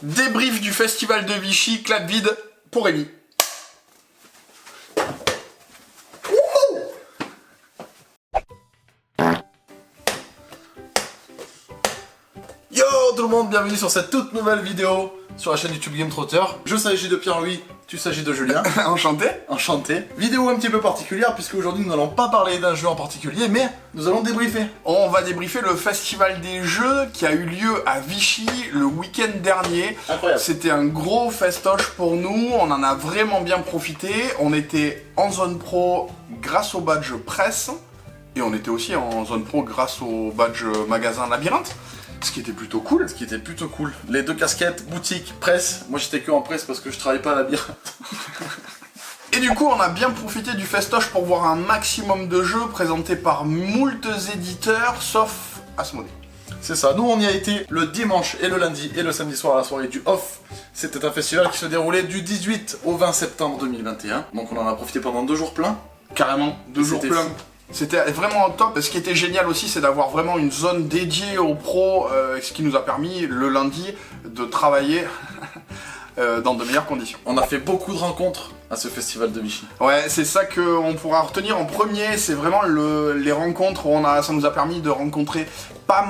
Débrief du festival de Vichy, clap vide pour Rémi. Yo tout le monde, bienvenue sur cette toute nouvelle vidéo sur la chaîne YouTube Game Trotter. Je s'agis de Pierre-Louis, tu s'agis de Julien. Enchanté. Enchanté. Vidéo un petit peu particulière puisque aujourd'hui nous n'allons pas parler d'un jeu en particulier, mais nous allons débriefer. On va débriefer le festival des jeux qui a eu lieu à Vichy le week-end dernier. Incroyable. C'était un gros festoche pour nous, on en a vraiment bien profité. On était en zone pro grâce au badge presse et on était aussi en zone pro grâce au badge magasin labyrinthe. Ce qui était plutôt cool. Ce qui était plutôt cool. Les deux casquettes, boutique, presse. Moi j'étais que en presse parce que je travaille pas à la bière. Et du coup, on a bien profité du festoche pour voir un maximum de jeux présentés par moultes éditeurs, sauf Asmodée. C'est ça, nous on y a été le dimanche et le lundi et le samedi soir à la soirée du Off. C'était un festival qui se déroulait du 18 au 20 septembre 2021. Donc on en a profité pendant 2 jours pleins. Carrément, 2 jours C'était pleins. fou. C'était vraiment top. Ce qui était génial aussi, c'est d'avoir vraiment une zone dédiée aux pros, ce qui nous a permis le lundi de travailler dans de meilleures conditions. On a fait beaucoup de rencontres à ce festival de Vichy. Ouais, c'est ça qu'on pourra retenir en premier, c'est vraiment les rencontres où ça nous a permis de rencontrer pas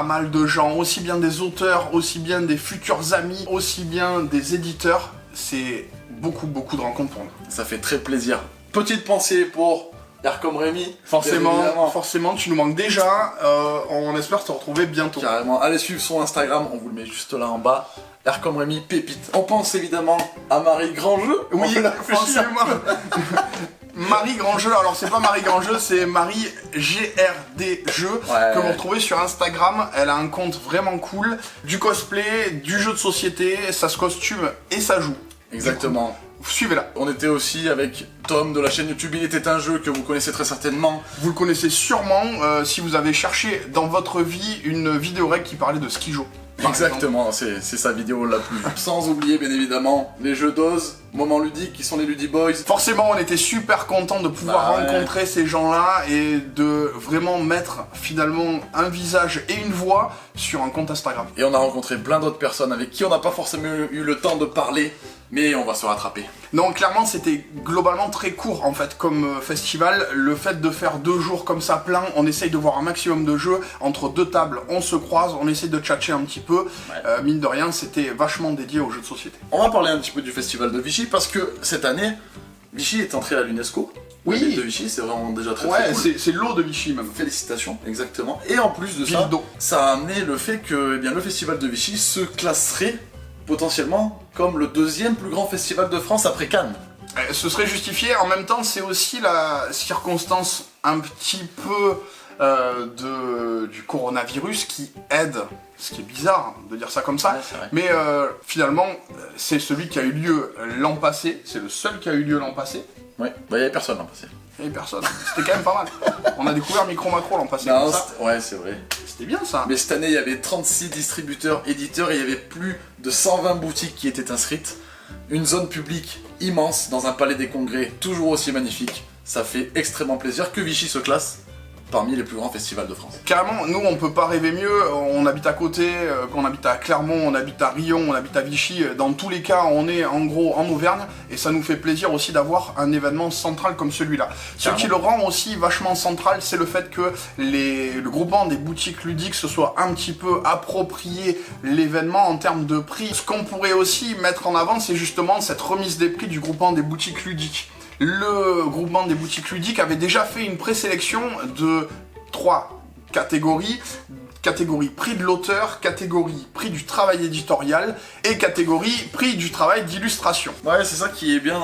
mal de gens, aussi bien des auteurs, aussi bien des futurs amis, aussi bien des éditeurs. C'est beaucoup de rencontres pour nous. Ça fait très plaisir. Petite pensée pour Aircom Rémi. bien Forcément, évidemment. tu nous manques déjà, on espère te retrouver bientôt. Carrément. Allez suivre son Instagram, on vous le met juste là en bas. Aircom Rémi, pépite. On pense évidemment à Marie Grandjeu. Oui, On va la réfléchir. forcément. Marie Grandjeu, alors c'est pas Marie Grandjeu, c'est Marie GRD Jeux, Ouais. que vous retrouvez sur Instagram. Elle a un compte vraiment cool, du cosplay, du jeu de société, ça se costume et ça joue. Exactement. Suivez-la. On était aussi avec Tom de la chaîne YouTube Il était un jeu que vous connaissez très certainement. Vous le connaissez sûrement si vous avez cherché dans votre vie une vidéo règle qui parlait de skijo. Exactement, c'est sa vidéo la plus. Sans oublier bien évidemment les jeux d'Oz, moments ludiques qui sont les Ludy Boys. Forcément, on était super content de pouvoir Bah ouais. rencontrer ces gens-là et de vraiment mettre finalement un visage et une voix sur un compte Instagram. Et on a rencontré plein d'autres personnes avec qui on n'a pas forcément eu le temps de parler, mais on va se rattraper. Donc clairement, c'était globalement très court en fait comme festival. Le fait de faire 2 jours comme ça plein, on essaye de voir un maximum de jeux. Entre 2 tables, on se croise, on essaye de tchatcher un petit peu. Mine de rien, c'était vachement dédié aux jeux de société. On va parler un petit peu du festival de Vichy parce que cette année, Vichy est entré à l'UNESCO. Oui. La ville de Vichy, c'est vraiment déjà très Ouais, cool. c'est l'eau de Vichy même. Félicitations, exactement. Et en plus de ça, Ville d'eau. ça a amené le fait que le festival de Vichy se classerait potentiellement comme le 2e plus grand festival de France après Cannes. Ce serait justifié. En même temps, c'est aussi la circonstance un petit peu du coronavirus qui aide. Ce qui est bizarre de dire ça comme ça. Ouais, c'est vrai. Mais finalement, c'est celui qui a eu lieu l'an passé. C'est le seul qui a eu lieu l'an passé. Ouais, bah il y avait personne l'an passé. Il n'y avait personne. C'était quand même pas mal. On a découvert Micro Macro l'an passé. Non, comme ça. ouais, c'est vrai. C'était bien ça. Mais cette année, il y avait 36 distributeurs, éditeurs et il y avait plus de 120 boutiques qui étaient inscrites. Une zone publique immense dans un palais des congrès toujours aussi magnifique. Ça fait extrêmement plaisir que Vichy se classe parmi les plus grands festivals de France. Carrément, nous on peut pas rêver mieux, on habite à côté, qu'on habite à Clermont, on habite à Riom, on habite à Vichy, dans tous les cas on est en gros en Auvergne et ça nous fait plaisir aussi d'avoir un événement central comme celui-là. Ce qui le rend aussi vachement central, c'est le fait que le groupement des boutiques ludiques se soit un petit peu approprié l'événement en termes de prix. Ce qu'on pourrait aussi mettre en avant, c'est justement cette remise des prix du groupement des boutiques ludiques. Le groupement des boutiques ludiques avait déjà fait une présélection de 3 catégories. Catégorie prix de l'auteur, catégorie prix du travail éditorial et catégorie prix du travail d'illustration. Ouais, c'est ça qui est bien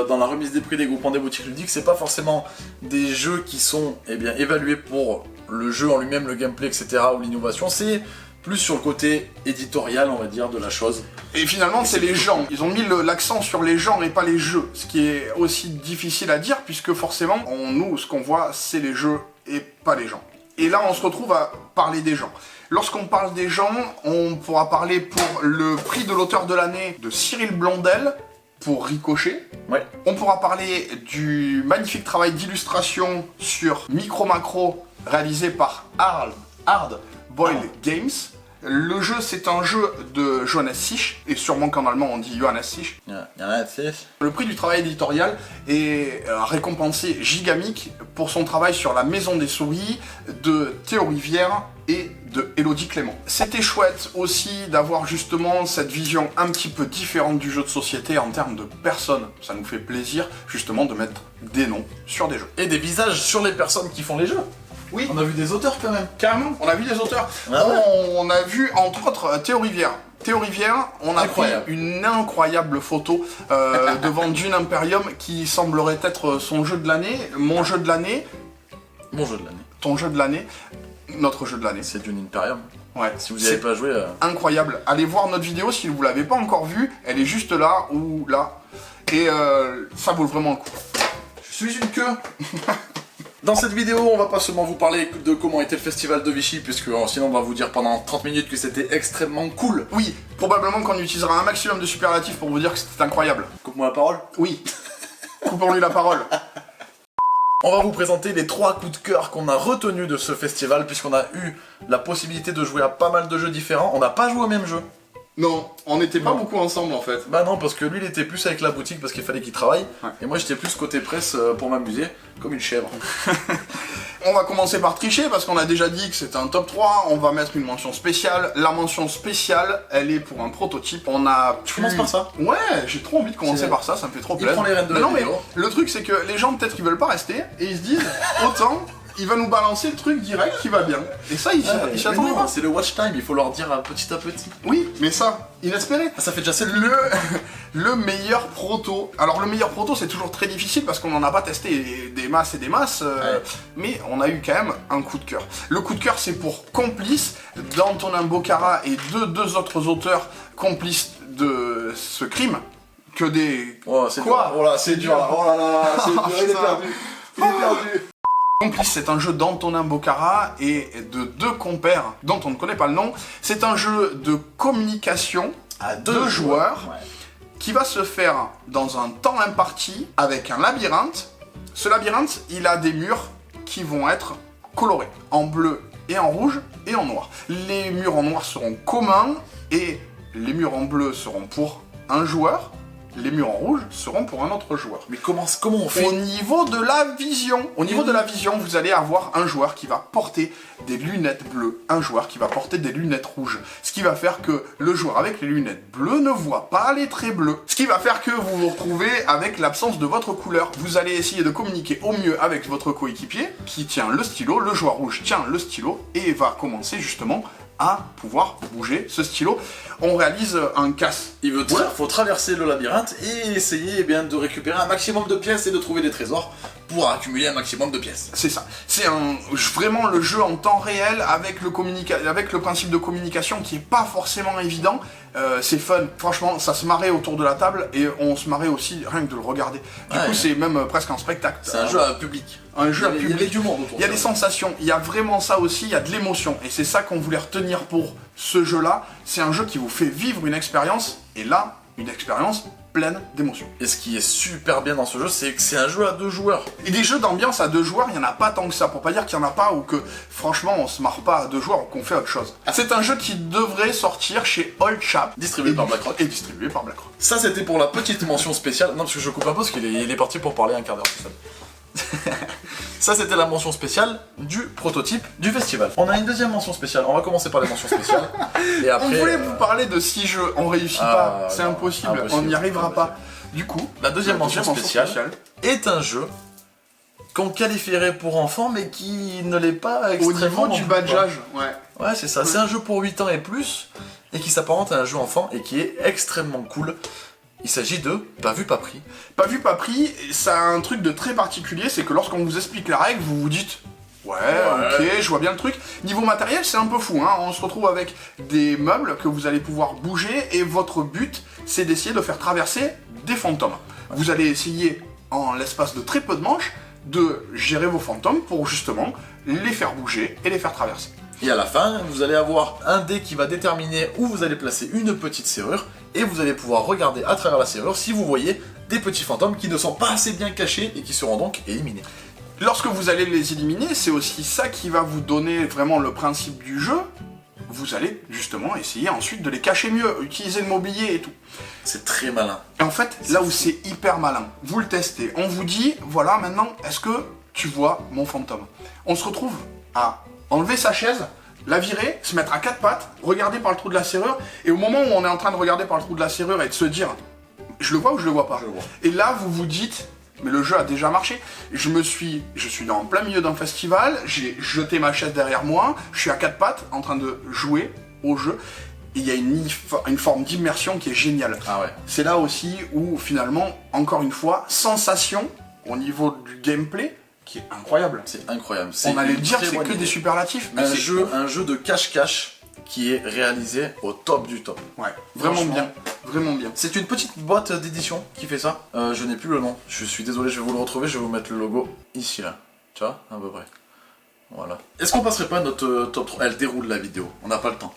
dans la remise des prix des groupements des boutiques ludiques. C'est pas forcément des jeux qui sont évalués pour le jeu en lui-même, le gameplay, etc. ou l'innovation. C'est plus sur le côté éditorial, on va dire, de la chose. Et finalement, c'est les gens. Ils ont mis l'accent sur les gens et pas les jeux. Ce qui est aussi difficile à dire, puisque forcément, nous, ce qu'on voit, c'est les jeux et pas les gens. Et là, on se retrouve à parler des gens. Lorsqu'on parle des gens, on pourra parler pour le prix de l'auteur de l'année de Cyril Blondel, pour Ricochet. Ouais. On pourra parler du magnifique travail d'illustration sur Micro Macro, réalisé par Hard Boiled Games. Le jeu, c'est un jeu de Johannes Sich, et sûrement qu'en allemand on dit Johannes Sich. Le prix du travail éditorial est récompensé Gigamic pour son travail sur La Maison des Souris de Théo Rivière et de Elodie Clément. C'était chouette aussi d'avoir justement cette vision un petit peu différente du jeu de société en termes de personnes. Ça nous fait plaisir justement de mettre des noms sur des jeux. Et des visages sur les personnes qui font les jeux. Oui, On a vu des auteurs quand même. carrément, on a vu des auteurs. Ah ouais. On a vu entre autres Théo Rivière. Théo Rivière, on a pris une incroyable photo devant Dune Imperium qui semblerait être son jeu de l'année, mon jeu de l'année, Mon jeu de l'année. ton jeu de l'année, notre jeu de l'année. C'est Dune Imperium. Ouais. Si vous n'y avez pas joué... Incroyable. Allez voir notre vidéo si vous l'avez pas encore vue, elle est juste là ou là. Et ça vaut vraiment le coup. Je suis une queue. Dans cette vidéo, on va pas seulement vous parler de comment était le festival de Vichy, puisque sinon on va vous dire pendant 30 minutes que c'était extrêmement cool. Oui, probablement qu'on utilisera un maximum de superlatifs pour vous dire que c'était incroyable. Coupe-moi la parole. Oui. Coupons-lui la parole. On va vous présenter les 3 coups de cœur qu'on a retenus de ce festival, puisqu'on a eu la possibilité de jouer à pas mal de jeux différents. On n'a pas joué au même jeu. Non, on n'était pas Non. beaucoup ensemble en fait. Bah non, parce que lui il était plus avec la boutique parce qu'il fallait qu'il travaille, Ouais. et moi j'étais plus côté presse pour m'amuser, comme une chèvre. On va commencer par tricher parce qu'on a déjà dit que c'était un top 3, on va mettre une mention spéciale. La mention spéciale, elle est pour un prototype. On a Tu commences par ça. Ouais, j'ai trop envie de commencer C'est- par ça, ça me fait trop Il plaisir. prend les rênes de la Non mais vidéo. le truc c'est que les gens peut-être qu'ils veulent pas rester et ils se disent autant il va nous balancer le truc direct qui va bien. Et ça ils Ouais, s'y mais attendaient non, pas. c'est le watch time, il faut leur dire petit à petit. Oui, mais ça, inespéré. Ah, ça fait déjà 7 Le meilleur proto. Alors le meilleur proto c'est toujours très difficile parce qu'on n'en a pas testé des masses et des masses, Ouais. mais on a eu quand même un coup de cœur. Le coup de cœur c'est pour Complice, d'Antonin Bocara et deux autres auteurs complices de ce crime. Que des... Oh, c'est Quoi dur. Oh là, c'est dur. Oh là là, c'est dur. Il est Putain. perdu. Il est perdu. Complice, c'est un jeu d'Antonin Bocara et de deux compères dont on ne connaît pas le nom. C'est un jeu de communication À deux joueurs. Ouais. qui va se faire dans un temps imparti avec un labyrinthe. Ce labyrinthe, il a des murs qui vont être colorés en bleu et en rouge et en noir. Les murs en noir seront communs et les murs en bleu seront pour un joueur. Les murs en rouge seront pour un autre joueur. Mais comment on fait? Au niveau de la vision, vous allez avoir un joueur qui va porter des lunettes bleues, un joueur qui va porter des lunettes rouges. Ce qui va faire que le joueur avec les lunettes bleues ne voit pas les traits bleus. Ce qui va faire que vous vous retrouvez avec l'absence de votre couleur. Vous allez essayer de communiquer au mieux avec votre coéquipier qui tient le stylo, le joueur rouge tient le stylo et va commencer justement à pouvoir bouger ce stylo. On réalise un casse. Faut traverser le labyrinthe et essayer eh bien, de récupérer un maximum de pièces et de trouver des trésors pour accumuler un maximum de pièces. C'est ça. C'est vraiment le jeu en temps réel avec le principe de communication qui est pas forcément évident. C'est fun. Franchement, ça se marrait autour de la table et on se marrait aussi rien que de le regarder. Du coup, c'est même presque un spectacle. C'est un jeu à public. Un jeu à Il y avait public. du monde autour. Il y a des sensations, il y a vraiment ça aussi, il y a de l'émotion. Et c'est ça qu'on voulait retenir pour ce jeu-là. C'est un jeu qui vous fait vivre une expérience, et là, une expérience pleine d'émotions. Et ce qui est super bien dans ce jeu, c'est que c'est un jeu à 2 joueurs. Et des jeux d'ambiance à 2 joueurs, il n'y en a pas tant que ça. Pour pas dire qu'il n'y en a pas ou que franchement on se marre pas à 2 joueurs ou qu'on fait autre chose. C'est un jeu qui devrait sortir chez Old Chap. Distribué par BlackRock. Et distribué par BlackRock. Ça, c'était pour la petite mention spéciale. Non, parce que je coupe un peu, parce qu'il est parti pour parler un quart d'heure tout seul. Ça, c'était la mention spéciale du prototype du festival. On a une deuxième mention spéciale. On va commencer par les mentions spéciales. Et après, On voulait vous parler de 6 jeux, on réussit pas, c'est non, impossible, on n'y arrivera pas. Du coup, la deuxième mention spéciale est un jeu qu'on qualifierait pour enfants, mais qui ne l'est pas au extrêmement. niveau du non plus, quoi. badgeage, ouais. Ouais, c'est ça. C'est un jeu pour 8 ans et plus, et qui s'apparente à un jeu enfant, et qui est extrêmement cool. Il s'agit de Pas vu, pas pris. Pas vu, pas pris, ça a un truc de très particulier, c'est que lorsqu'on vous explique la règle, vous vous dites ouais, ok, je vois bien le truc. Niveau matériel, c'est un peu fou, hein. On se retrouve avec des meubles que vous allez pouvoir bouger, et votre but, c'est d'essayer de faire traverser des fantômes. Vous allez essayer, en l'espace de très peu de manches, de gérer vos fantômes pour justement les faire bouger et les faire traverser. Et à la fin, vous allez avoir un dé qui va déterminer où vous allez placer une petite serrure, et vous allez pouvoir regarder à travers la serrure si vous voyez des petits fantômes qui ne sont pas assez bien cachés et qui seront donc éliminés. Lorsque vous allez les éliminer, c'est aussi ça qui va vous donner vraiment le principe du jeu. vous allez justement essayer ensuite de les cacher mieux, utiliser le mobilier et tout. C'est très malin. Et en fait, là où c'est hyper malin, vous le testez, on vous dit, voilà, maintenant, est-ce que tu vois mon fantôme? On se retrouve à enlever sa chaise, la virer, se mettre à quatre pattes, regarder par le trou de la serrure, et au moment où on est en train de regarder par le trou de la serrure et de se dire, je le vois ou je le vois pas? Je le vois. Et là, vous vous dites, mais le jeu a déjà marché. Je suis en plein milieu d'un festival, j'ai jeté ma chaise derrière moi, je suis à quatre pattes en train de jouer au jeu. Et il y a une forme d'immersion qui est géniale. Ah ouais. C'est là aussi où finalement, encore une fois, sensation au niveau du gameplay qui est incroyable. C'est incroyable. On allait le une dire, très c'est bonne que idée. des superlatifs. Mais Un jeu de cache-cache qui est réalisé au top du top. Ouais, vraiment Franchement. bien. Vraiment bien. C'est une petite boîte d'édition qui fait ça. Je n'ai plus le nom. Je suis désolé, je vais vous le retrouver. Je vais vous mettre le logo ici, là. Tu vois, à peu près. Voilà. Est-ce qu'on passerait pas à notre top 3? Elle déroule la vidéo. On n'a pas le temps.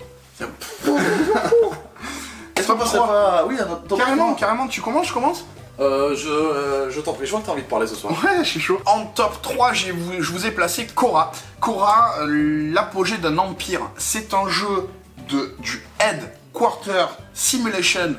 Est-ce qu'on passerait pas oui, à notre top 3? Carrément, tu commences, je commence? Je t'en prie, je vois que t'as envie de parler ce soir. Ouais, je suis chaud. En top 3, je vous ai placé Cora. Cora, l'apogée d'un empire. C'est un jeu du Headquarter Simulation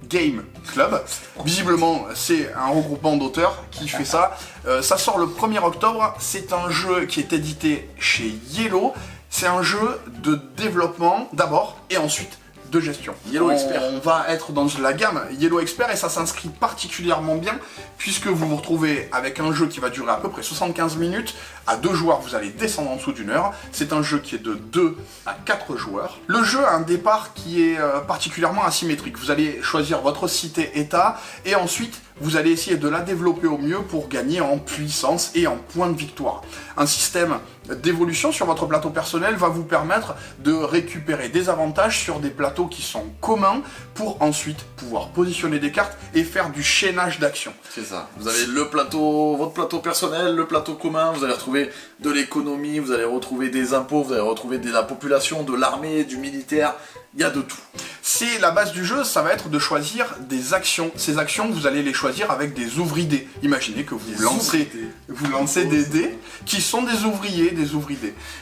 Game Club. Visiblement, c'est un regroupement d'auteurs qui fait ça. Ça sort le 1er octobre. C'est un jeu qui est édité chez Yellow. C'est un jeu de développement d'abord et ensuite de gestion. Yellow Expert. On va être dans la gamme Yellow Expert et ça s'inscrit particulièrement bien puisque vous vous retrouvez avec un jeu qui va durer à peu près 75 minutes. À 2 joueurs, vous allez descendre en dessous d'une heure. C'est un jeu qui est de 2 à 4 joueurs. Le jeu a un départ qui est particulièrement asymétrique. Vous allez choisir votre cité-état et ensuite vous allez essayer de la développer au mieux pour gagner en puissance et en points de victoire. Un système d'évolution sur votre plateau personnel va vous permettre de récupérer des avantages sur des plateaux qui sont communs pour ensuite pouvoir positionner des cartes et faire du chaînage d'actions. C'est ça. Vous avez le plateau, votre plateau personnel, le plateau commun, vous allez retrouver de l'économie, vous allez retrouver des impôts, vous allez retrouver de la population, de l'armée, du militaire, il y a de tout. C'est la base du jeu, ça va être de choisir des actions. Ces actions, vous allez les choisir avec des ouvriers. Imaginez que vous lancez des dés qui sont des ouvriers, dés.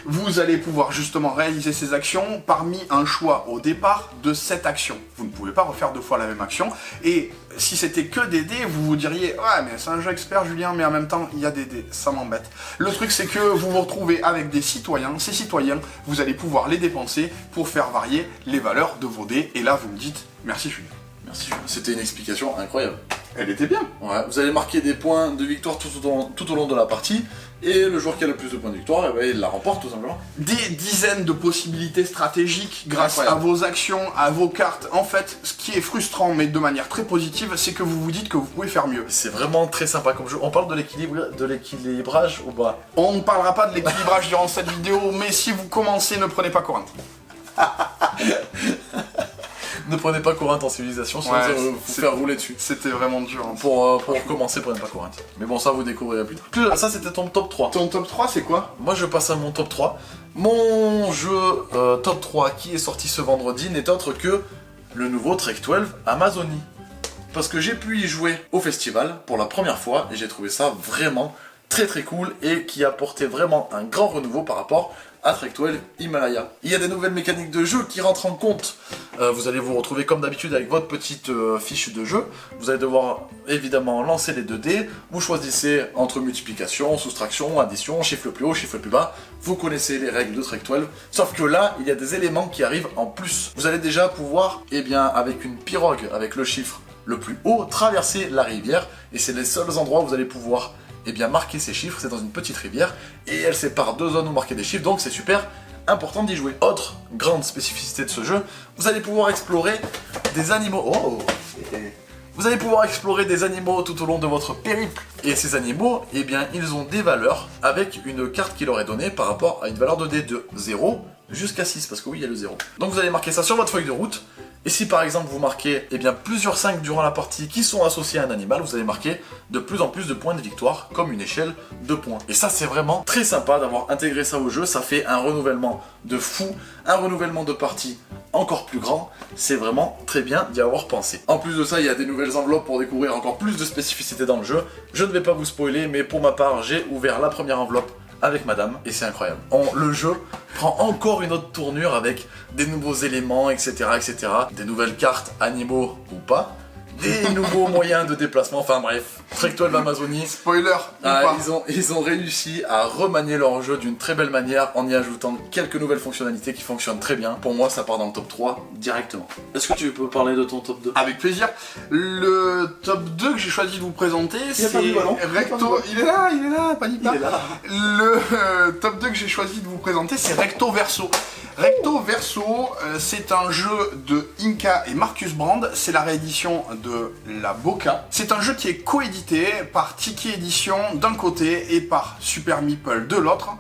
Vous allez pouvoir justement réaliser ces actions parmi un choix au départ de 7 actions. Vous ne pouvez pas refaire 2 fois la même action. Et si c'était que des dés, vous vous diriez « Ouais, mais c'est un jeu expert, Julien, mais en même temps, il y a des dés, ça m'embête. » Le truc, c'est que vous vous retrouvez avec des citoyens. Ces citoyens, vous allez pouvoir les dépenser pour faire varier les valeurs de vos dés. Et là, vous me dites « Merci, Julien. » Merci. C'était une explication incroyable. Elle était bien. Ouais, vous allez marquer des points de victoire tout au long de la partie, et le joueur qui a le plus de points de victoire, eh ben, il la remporte tout simplement. Des dizaines de possibilités stratégiques grâce Incroyable. à vos actions, à vos cartes. En fait, ce qui est frustrant, mais de manière très positive, c'est que vous vous dites que vous pouvez faire mieux. C'est vraiment très sympa comme jeu. On parle de l'équilibrage ou pas? On ne parlera pas de l'équilibrage durant cette vidéo, mais si vous commencez, ne prenez pas Corinthe. Ne prenez pas Corinthe en civilisation, sinon Ouais, ça va vous faire rouler dessus. C'était vraiment dur. Hein. Pour commencer, prenez pas Corinthe. Mais bon, ça vous découvrirez plus tard. Ça, c'était ton top 3. Ton top 3, c'est quoi? Moi, je passe à mon top 3. Mon jeu top 3 qui est sorti ce vendredi n'est autre que le nouveau Trek 12 Amazonie. Parce que j'ai pu y jouer au festival pour la première fois et j'ai trouvé ça vraiment très très cool et qui apportait vraiment un grand renouveau par rapport à Trek 12 Himalaya. Il y a des nouvelles mécaniques de jeu qui rentrent en compte. Vous allez vous retrouver comme d'habitude avec votre petite fiche de jeu. Vous allez devoir évidemment lancer les 2 dés. Vous choisissez entre multiplication, soustraction, addition, chiffre le plus haut, chiffre le plus bas. Vous connaissez les règles de Trek 12. Sauf que là, il y a des éléments qui arrivent en plus. Vous allez déjà pouvoir, avec une pirogue, avec le chiffre le plus haut, traverser la rivière. Et c'est les seuls endroits où vous allez pouvoir marquer ces chiffres. C'est dans une petite rivière et elle sépare 2 zones où marquer des chiffres, donc c'est super important d'y jouer. Autre grande spécificité de ce jeu, vous allez pouvoir explorer des animaux. Vous allez pouvoir explorer des animaux tout au long de votre périple. Et ces animaux, ils ont des valeurs avec une carte qui leur est donnée par rapport à une valeur de dés de 0 jusqu'à 6, parce que oui, il y a le 0. Donc vous allez marquer ça sur votre feuille de route. Et si par exemple vous marquez plusieurs 5 durant la partie qui sont associés à un animal, vous allez marquer de plus en plus de points de victoire comme une échelle de points. Et ça c'est vraiment très sympa d'avoir intégré ça au jeu, ça fait un renouvellement de fou, un renouvellement de partie encore plus grand, c'est vraiment très bien d'y avoir pensé. En plus de ça, il y a des nouvelles enveloppes pour découvrir encore plus de spécificités dans le jeu. Je ne vais pas vous spoiler, mais pour ma part, j'ai ouvert la première enveloppe avec madame et c'est incroyable. Le jeu prend encore une autre tournure avec des nouveaux éléments, etc., etc. Des nouvelles cartes, animaux ou pas. Des nouveaux moyens de déplacement, enfin bref, Trek 12 Amazonie. Spoiler, ou pas. Ils ont réussi à remanier leur jeu d'une très belle manière en y ajoutant quelques nouvelles fonctionnalités qui fonctionnent très bien. Pour moi, ça part dans le top 3 directement. Est-ce que tu peux parler de ton top 2? Avec plaisir. Le top 2 que j'ai choisi de vous présenter, c'est pas du ballon. Recto. Il est là, panique pas. Le top 2 que j'ai choisi de vous présenter, c'est Recto Verso. Recto Verso, c'est un jeu de Inca et Marcus Brand, c'est la réédition de la Boca. C'est un jeu qui est coédité par Tiki Edition d'un côté et par Super Meeple de l'autre.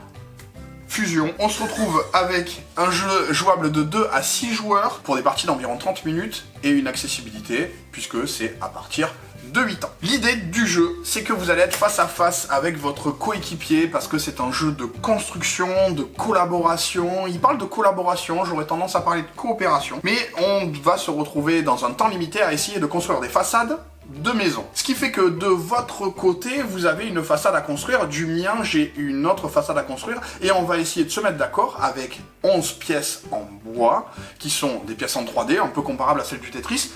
Fusion, on se retrouve avec un jeu jouable de 2 à 6 joueurs pour des parties d'environ 30 minutes et une accessibilité puisque c'est à partir de 8 ans. L'idée du jeu, c'est que vous allez être face à face avec votre coéquipier parce que c'est un jeu de construction, de collaboration. Il parle de collaboration, j'aurais tendance à parler de coopération. Mais on va se retrouver dans un temps limité à essayer de construire des façades de maisons. Ce qui fait que de votre côté, vous avez une façade à construire, du mien, j'ai une autre façade à construire, et on va essayer de se mettre d'accord avec 11 pièces en bois, qui sont des pièces en 3D, un peu comparables à celles du Tetris,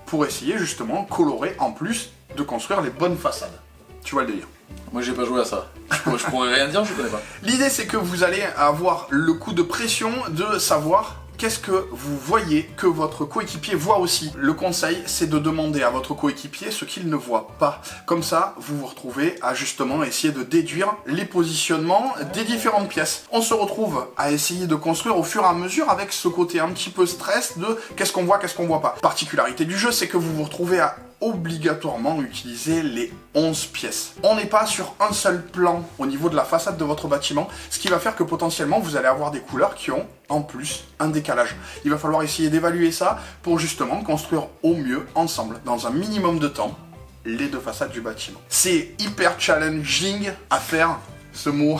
pour essayer justement colorer en plus de construire les bonnes façades. Tu vois le délire. Moi j'ai pas joué à ça. Je pourrais rien dire, je connais pas. L'idée c'est que vous allez avoir le coup de pression de savoir qu'est-ce que vous voyez que votre coéquipier voit aussi. Le conseil, c'est de demander à votre coéquipier ce qu'il ne voit pas. Comme ça, vous vous retrouvez à justement essayer de déduire les positionnements des différentes pièces. On se retrouve à essayer de construire au fur et à mesure avec ce côté un petit peu stress de qu'est-ce qu'on voit pas. Particularité du jeu, c'est que vous vous retrouvez à obligatoirement utiliser les 11 pièces. On n'est pas sur un seul plan au niveau de la façade de votre bâtiment, ce qui va faire que potentiellement vous allez avoir des couleurs qui ont en plus un décalage. Il va falloir essayer d'évaluer ça pour justement construire au mieux ensemble, dans un minimum de temps, les deux façades du bâtiment. C'est hyper challenging à faire, ce mot.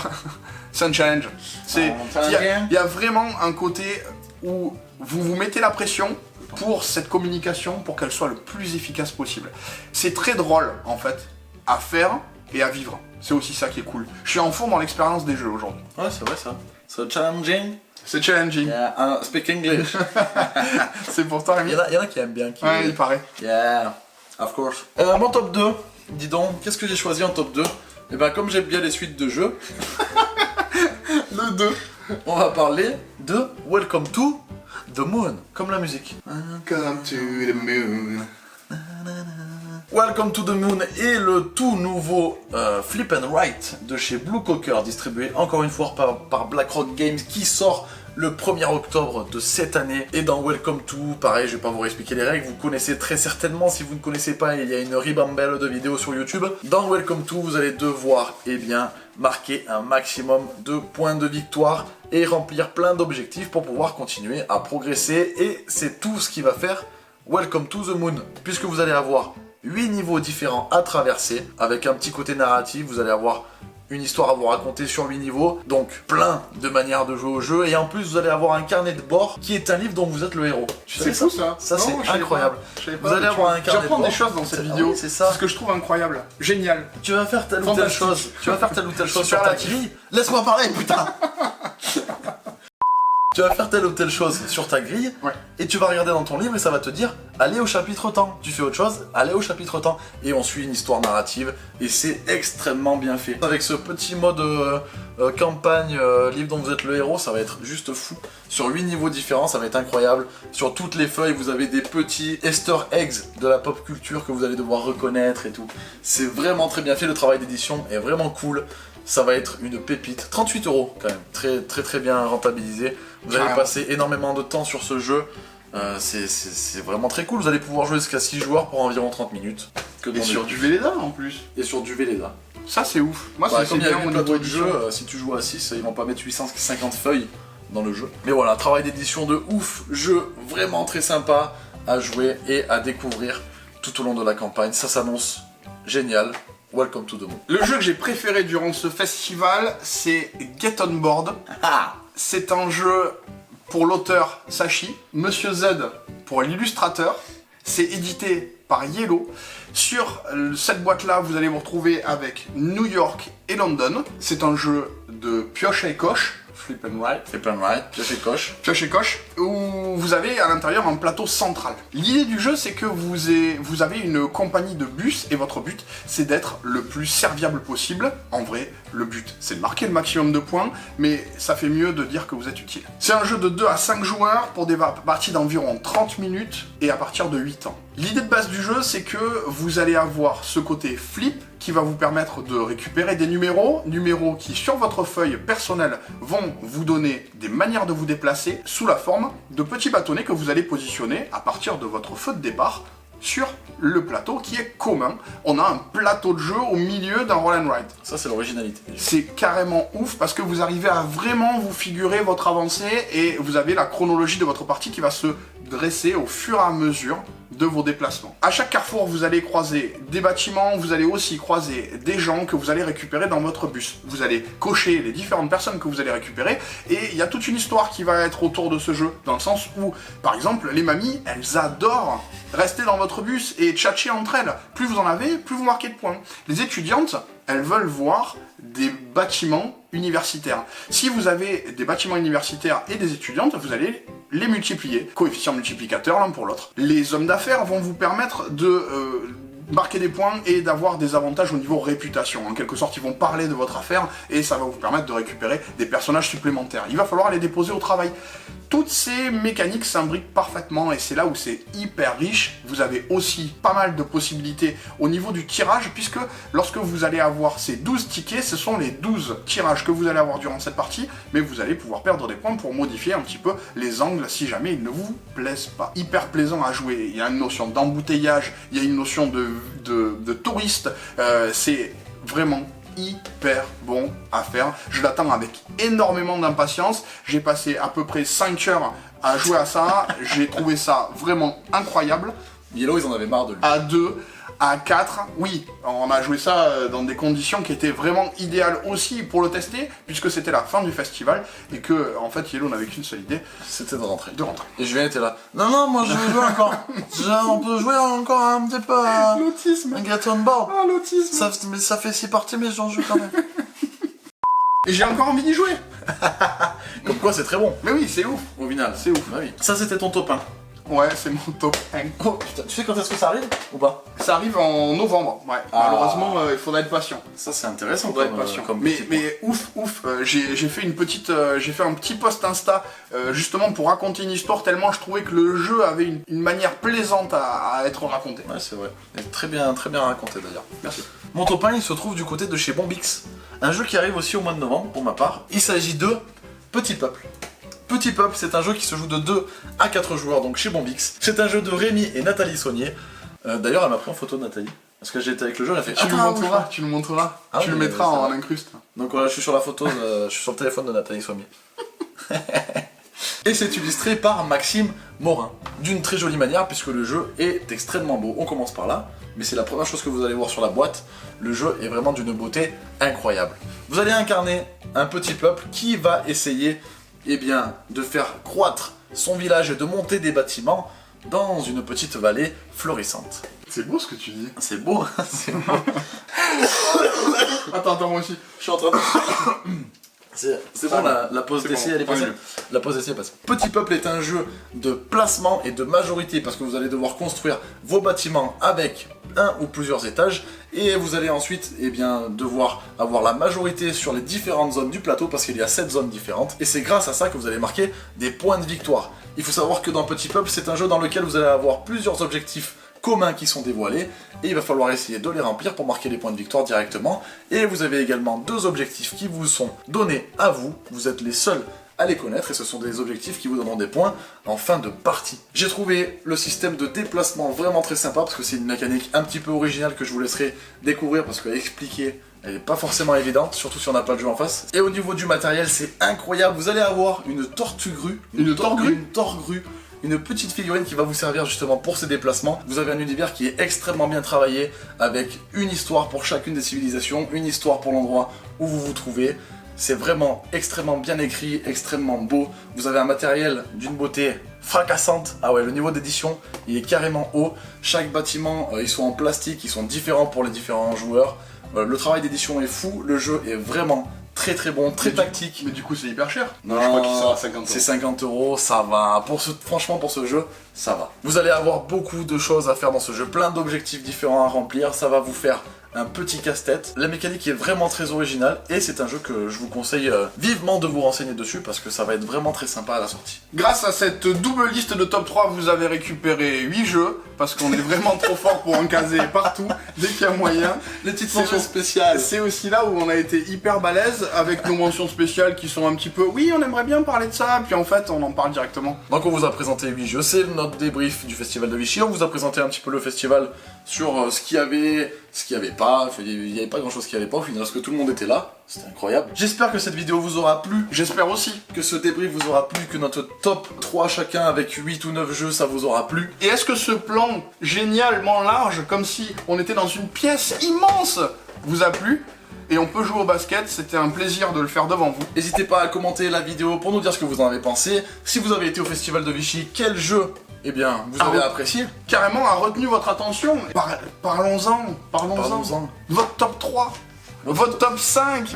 C'est un challenge. Il y a vraiment un côté où vous vous mettez la pression pour cette communication, pour qu'elle soit le plus efficace possible. C'est très drôle, en fait, à faire et à vivre. C'est aussi ça qui est cool. Je suis en fond dans l'expérience des jeux aujourd'hui. Ouais, c'est vrai ça. C'est challenging. C'est challenging. Yeah, speak English. C'est pour toi, Rémi. Il y en a qui aiment bien. Ouais, il paraît. Yeah, of course. Mon top 2, dis donc, qu'est-ce que j'ai choisi en top 2? Et ben comme j'aime bien les suites de jeux, le 2. On va parler de Welcome to the Moon, comme la musique. Come to the moon. Welcome to the Moon est le tout nouveau Flip and Write de chez Blue Cocker, distribué encore une fois par BlackRock Games, qui sort le 1er octobre de cette année. Et dans Welcome to, pareil, je vais pas vous réexpliquer les règles, vous connaissez très certainement. Si vous ne connaissez pas, il y a une ribambelle de vidéos sur YouTube. Dans Welcome to, vous allez devoir, marquer un maximum de points de victoire et remplir plein d'objectifs pour pouvoir continuer à progresser. Et c'est tout ce qui va faire Welcome to the Moon, puisque vous allez avoir 8 niveaux différents à traverser, avec un petit côté narratif. Vous allez avoir une histoire à vous raconter sur 8 niveaux, donc plein de manières de jouer au jeu, et en plus vous allez avoir un carnet de bord qui est un livre dont vous êtes le héros. C'est fou ça. Ça c'est incroyable. Vous allez avoir un carnet de bord. J'apprends des choses dans cette vidéo, oui, c'est ça. C'est ce que je trouve incroyable. Génial. Tu vas faire telle ou telle chose. Tu vas faire telle ou telle chose sur ta grille. Laisse-moi parler, putain. Tu vas faire telle ou telle chose sur ta grille, ouais. Et tu vas regarder dans ton livre et ça va te dire allez au chapitre temps. Tu fais autre chose, allez au chapitre temps. Et on suit une histoire narrative et c'est extrêmement bien fait. Avec ce petit mode campagne, livre dont vous êtes le héros, ça va être juste fou. Sur 8 niveaux différents, ça va être incroyable. Sur toutes les feuilles, vous avez des petits Easter eggs de la pop culture que vous allez devoir reconnaître et tout. C'est vraiment très bien fait, le travail d'édition est vraiment cool. Ça va être une pépite. 38 € quand même, très très très bien rentabilisé. Vous allez passer énormément de temps sur ce jeu. C'est vraiment très cool. Vous allez pouvoir jouer jusqu'à 6 joueurs pour environ 30 minutes. Et sur du Velleda en plus. Et sur du Velleda. Ça c'est ouf. Moi c'est bien au niveau de jeu. Si tu joues à 6, ils vont pas mettre 850 feuilles dans le jeu. Mais voilà, travail d'édition de ouf. Jeu vraiment très sympa à jouer et à découvrir tout au long de la campagne. Ça s'annonce génial. Welcome to the Moon. Le jeu que j'ai préféré durant ce festival, c'est Get On Board. C'est un jeu pour l'auteur Sashi, Monsieur Z pour l'illustrateur, C'est édité par Yellow. Sur cette boîte-là, vous allez vous retrouver avec New York et London. C'est un jeu de pioche et coche. Flip and Write. Flip and Write, pioche et coche. Pioche et coche, où vous avez à l'intérieur un plateau central. L'idée du jeu, c'est que vous avez une compagnie de bus, et votre but, c'est d'être le plus serviable possible. En vrai, le but, c'est de marquer le maximum de points, mais ça fait mieux de dire que vous êtes utile. C'est un jeu de 2 à 5 joueurs, pour des parties d'environ 30 minutes, et à partir de 8 ans. L'idée de base du jeu, c'est que vous allez avoir ce côté flip, qui va vous permettre de récupérer des numéros qui sur votre feuille personnelle vont vous donner des manières de vous déplacer sous la forme de petits bâtonnets que vous allez positionner à partir de votre feu de départ sur le plateau qui est commun. On a un plateau de jeu au milieu d'un roll and ride. Ça, c'est l'originalité. C'est carrément ouf parce que vous arrivez à vraiment vous figurer votre avancée et vous avez la chronologie de votre partie qui va se dresser au fur et à mesure de vos déplacements. À chaque carrefour, vous allez croiser des bâtiments, vous allez aussi croiser des gens que vous allez récupérer dans votre bus. Vous allez cocher les différentes personnes que vous allez récupérer et il y a toute une histoire qui va être autour de ce jeu, dans le sens où, par exemple, les mamies, elles adorent rester dans votre bus et tchatcher entre elles. Plus vous en avez, plus vous marquez de points. Les étudiantes, elles veulent voir des bâtiments universitaires. Si vous avez des bâtiments universitaires et des étudiantes, vous allez les multiplier. Coefficient multiplicateur l'un pour l'autre. Les hommes d'affaires vont vous permettre de marquer des points et d'avoir des avantages au niveau réputation. En quelque sorte, ils vont parler de votre affaire et ça va vous permettre de récupérer des personnages supplémentaires. Il va falloir les déposer au travail. Toutes ces mécaniques s'imbriquent parfaitement et c'est là où c'est hyper riche. Vous avez aussi pas mal de possibilités au niveau du tirage puisque lorsque vous allez avoir ces 12 tickets, ce sont les 12 tirages que vous allez avoir durant cette partie, mais vous allez pouvoir perdre des points pour modifier un petit peu les angles si jamais ils ne vous plaisent pas. Hyper plaisant à jouer, il y a une notion d'embouteillage, il y a une notion de touriste, c'est vraiment hyper bon à faire. Je l'attends avec énormément d'impatience. J'ai passé à peu près 5 heures à jouer à ça. J'ai trouvé ça vraiment incroyable. Yellow, ils en avaient marre de lui. À 2, à 4, oui, on a joué ça dans des conditions qui étaient vraiment idéales aussi pour le tester, puisque c'était la fin du festival, et que, en fait, Yellow n'avait qu'une seule idée. C'était de rentrer. De rentrer. Et Julien était là. Non, moi je veux jouer encore. On peut jouer encore un petit peu à L'autisme. un gâteau de board. Ah, l'autisme. Ça fait 6 parties, mais j'en joue quand même. Et j'ai encore envie d'y jouer. Comme quoi, c'est très bon. Mais oui, c'est ouf. Au final. C'est ouf. Bah oui. Ça, c'était ton top 1. Ouais, c'est mon top 1. Oh putain, tu sais quand est-ce que ça arrive ou pas? Ça arrive en novembre, ouais. Ah. Malheureusement, il faudra être patient. Ça, c'est intéressant. Faudra être patient. Mais ouf, j'ai fait une petite, j'ai fait un petit post Insta justement pour raconter une histoire tellement je trouvais que le jeu avait une manière plaisante à être raconté. Ouais, c'est vrai. Et très bien raconté d'ailleurs. Merci. Mon top 1, il se trouve du côté de chez Bombix. Un jeu qui arrive aussi au mois de novembre pour ma part. Il s'agit de Petit Peuple. Petit Peuple, c'est un jeu qui se joue de 2 à 4 joueurs, donc chez Bombix. C'est un jeu de Rémi et Nathalie Saunier. D'ailleurs, elle m'a pris en photo, Nathalie. Parce que j'étais avec le jeu, elle a fait... Tu le montreras, tu le montreras. Ah tu oui, le mettras c'est en vrai. incruste. Donc voilà, je suis sur la photo, je suis sur le téléphone de Nathalie Saunier. Et c'est illustré par Maxime Morin. D'une très jolie manière, puisque le jeu est extrêmement beau. On commence par là, mais c'est la première chose que vous allez voir sur la boîte. Le jeu est vraiment d'une beauté incroyable. Vous allez incarner un petit peuple qui va essayer de faire croître son village et de monter des bâtiments dans une petite vallée florissante. C'est beau ce que tu dis. C'est beau, c'est beau. Attends, moi aussi. Je suis en train de... C'est bon, la pause d'essai, elle est passée. La pause d'essai est passée. Petit Peuple est un jeu de placement et de majorité parce que vous allez devoir construire vos bâtiments avec un ou plusieurs étages et vous allez ensuite devoir avoir la majorité sur les différentes zones du plateau parce qu'il y a 7 zones différentes et c'est grâce à ça que vous allez marquer des points de victoire. Il faut savoir que dans Petit Peuple, c'est un jeu dans lequel vous allez avoir plusieurs objectifs communs qui sont dévoilés et il va falloir essayer de les remplir pour marquer les points de victoire directement. Et vous avez également 2 objectifs qui vous sont donnés à vous, vous êtes les seuls à les connaître et ce sont des objectifs qui vous donneront des points en fin de partie. J'ai trouvé le système de déplacement vraiment très sympa parce que c'est une mécanique un petit peu originale que je vous laisserai découvrir parce que expliquer elle n'est pas forcément évidente, surtout si on n'a pas le jeu en face. Et au niveau du matériel, c'est incroyable, vous allez avoir une tortue-grue. Une torgrue, une petite figurine qui va vous servir justement pour ces déplacements. Vous avez un univers qui est extrêmement bien travaillé, avec une histoire pour chacune des civilisations, une histoire pour l'endroit où vous vous trouvez. C'est vraiment extrêmement bien écrit, extrêmement beau. Vous avez un matériel d'une beauté fracassante. Ah ouais, le niveau d'édition, il est carrément haut. Chaque bâtiment, ils sont en plastique, ils sont différents pour les différents joueurs. Le travail d'édition est fou, le jeu est vraiment très très bon, très tactique. Mais du coup, c'est hyper cher. Non, je crois qu'il sera à 50 c'est €. 50 €, ça va. Franchement, pour ce jeu, ça va. Vous allez avoir beaucoup de choses à faire dans ce jeu, plein d'objectifs différents à remplir, ça va vous faire un petit casse-tête. La mécanique est vraiment très originale et c'est un jeu que je vous conseille vivement de vous renseigner dessus parce que ça va être vraiment très sympa à la sortie. Grâce à cette double liste de top 3, vous avez récupéré 8 jeux, parce qu'on est vraiment trop fort pour en caser partout, dès qu'il y a moyen. Les petites mentions spéciales. C'est aussi là où on a été hyper balèze, avec nos mentions spéciales qui sont un petit peu, oui, on aimerait bien parler de ça, puis en fait, on en parle directement. Donc on vous a présenté 8 jeux, c'est notre débrief du festival de Vichy. On vous a présenté un petit peu le festival sur ce qu'il y avait, ce qu'il n'y avait pas. Il n'y avait pas grand chose qu'il n'y avait pas au final, parce que tout le monde était là. C'était incroyable. J'espère que cette vidéo vous aura plu, J'espère aussi. que ce débrief vous aura plu, que notre top 3 chacun avec 8 ou 9 jeux, ça vous aura plu. Et est-ce que ce plan génialement large, comme si on était dans une pièce immense, vous a plu? Et on peut jouer au basket, c'était un plaisir de le faire devant vous. N'hésitez pas à commenter la vidéo pour nous dire ce que vous en avez pensé. Si vous avez été au festival de Vichy, quel jeu, eh bien, vous avez apprécié? Carrément a retenu votre attention. Parlons-en. Parlons-en. Votre top 3, votre top 5,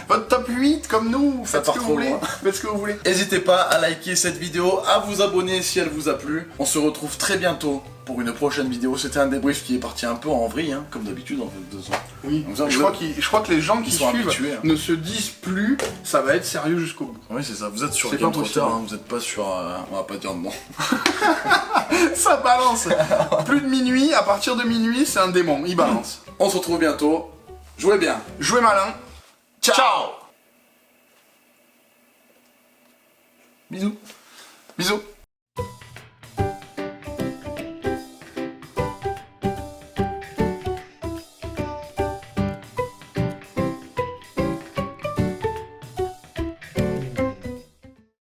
votre top 8 comme nous. Ça Faites ce part que vous trop voulez. loin. Faites ce que vous voulez. N'hésitez pas à liker cette vidéo, à vous abonner si elle vous a plu. On se retrouve très bientôt pour une prochaine vidéo. C'était un débrief qui est parti un peu en vrille, hein, comme d'habitude en fait. Oui. Comme ça, Je crois que les gens qui ils sont suivent habitués, hein. ne se disent plus, ça va être sérieux jusqu'au bout. Oui, c'est ça. Vous êtes sur C'est Game pas possible. Trotter, hein, vous n'êtes pas sur. On va pas dire de nom. Ça balance. Plus de minuit, à partir de minuit, c'est un démon. Il balance. On se retrouve bientôt. Jouez bien. Jouez malin. Ciao. Bisous. Bisous.